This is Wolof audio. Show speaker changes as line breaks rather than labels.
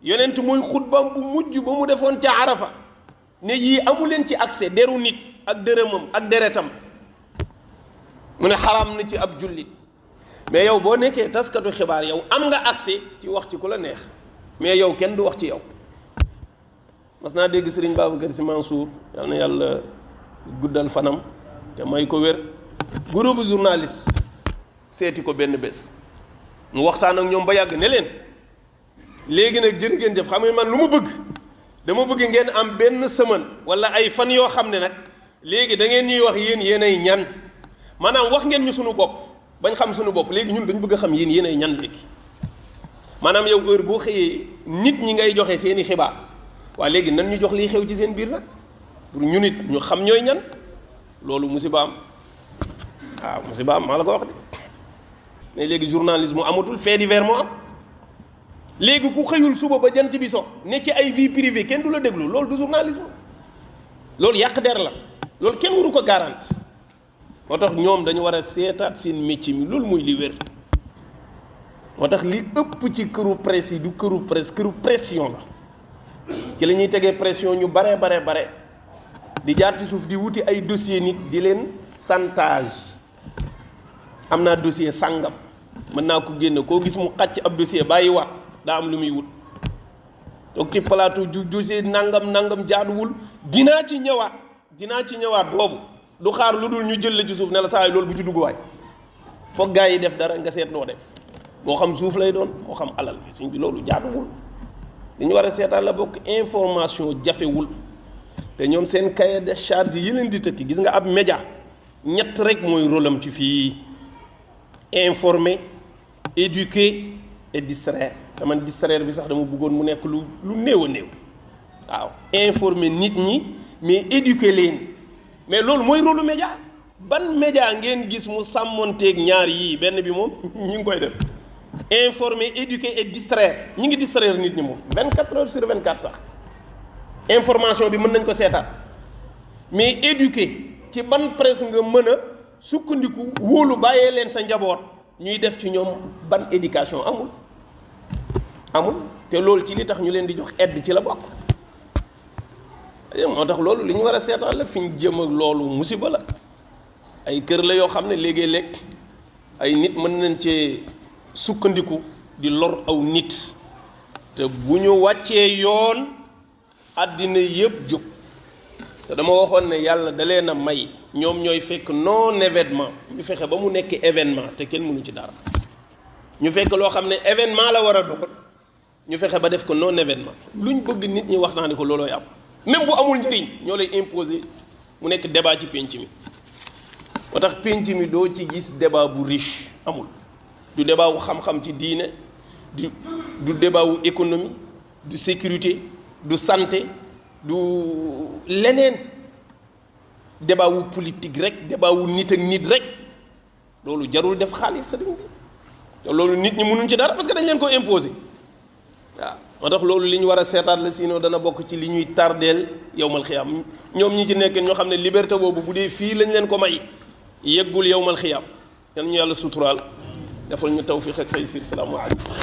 yonent mooy xutbaam bu mujj ba mu defoon ca Arafa ne yii amu leen ci accès deru nit ak dërëmam ak deretam mu ne xaraam na ci ab jullit mais yow boo nekkee taskatu xibaar yow am nga accès ci wax ci ku la neex mais yow kenn du wax ci yow. mas naa dégg Serigne Babacar Sy Mansour yal na yàlla guddal fanam te may ko wér groupe journaliste seeti ko benn bés mu waxtaan ak ñoom ba yàgg ne leen léegi nag jërë ngeen jëf xam nga man lu ma bëgg dama bëgg ngeen am benn semaine wala ay fan yoo xam ne nag léegi da ngeen ñuy wax yéen ay ñan maanaam wax ngeen ñu sunu bopp bañ xam sunu bopp léegi ñun dañu bëgg a xam yéen ay ñan léegi maanaam yow heure boo xëyee nit ñi ngay joxe seeni xibaar waaye léegi nan ñu jox liy xew ci seen biir nag pour ñu nit ñu xam ñooy ñan loolu musiba am waaw musiba am maa la ko wax de mais léegi journalisme amatul fait divers moo am léegi ku xëyul suba ba jant bi so ne ci ay vie privée kenn du la déglu loolu du journalisme loolu yàq der la loolu kenn waru ko garanti moo tax ñoom dañu war a seetaat seen métier mi loolu muy li wér moo tax li ëpp ci këru presse yi du këru presse këru pression la ci la ñuy tegee pression ñu bare di jaar ci suuf di wuti ay dossier nit di leen chantage am naa dossier sàngam mën naa ko génne koo gis mu xàcc ab dossier bàyyi waat daa am lu muy wut toog ci plateau ju dossier nangam jaaduwul dinaa ci ñëwaat boobu du xaar lu dul ñu jël la ci suuf ne la saa yi loolu bu ci dugg waay foog gaa yi def dara nga seet noo def moo xam suuf lay doon moo xam alal bi suñ bi loolu jaaduwul li ñu war a seetaan la bokk information jafewul te ñoom seen cahier de charge yi leen di tëkki gis nga ab média ñett rek mooy rôle am ci fii informer éduquer et distraire te man distraire bi sax dama bëggoon mu nekk lu néew a néew waaw informer nit ñi mais éduquer leen mais loolu mooy rôle média ban média ngeen gis mu sàmmonteeg ñaar yii benn bi moom ñi ngi koy def informer éduquer et distraire ñi ngi distraire nit ñi moom 24 heures sur 24 sax information bi mën nañ ko seetaan mais éduquer ci ban presse nga mën a sukkandiku wóolu bàyyee leen sa njaboot ñuy def ci ñoom ban éducation amul te loolu ci li tax ñu leen di jox aide ci la bokk moo tax loolu li ñu war a seetaan la fi ñu jëm ak loolu musiba la ay kër la yoo xam ne léegi-léeg ay nit mën nañ cee sukkandiku di lor aw nit te bu ñu wàccee yoon àddina yëpp jóg te dama waxoon ne yàlla da leen a may ñoom ñooy fekk non événement ñu fexe ba mu nekk événement te kenn mënu ci dara ñu fekk loo xam ne événement la war a doon ñu fexe ba def ko non événement luñ bëgg nit ñi waxtaanee ko loolooy am même bu amul njëriñ ñoo lay imposer mu nekk débat ci penc mi moo tax penc mi doo ci gis débat bu riche amul du débat wu xam-xam ci diine du débat wu économie du sécurité du santé du leneen débat wu politique rek débat wu nit ak nit rek loolu jarul def xaalis sëriñ bi te loolu nit ñi mënuñ ci dara parce que dañ leen ko imposer waaw moo tax loolu li ñu war a seetaat la sinon dana bokk ci li ñuy tardeel yowmal xiyaam ñoom ñi ci nekk ñoo xam ne liberté boobu bu dee fii lañ leen ko may yeggul yowmal xiyaam yan ñu yàlla suturaal defal ñu tawfiq ak taysir salaamu aleykum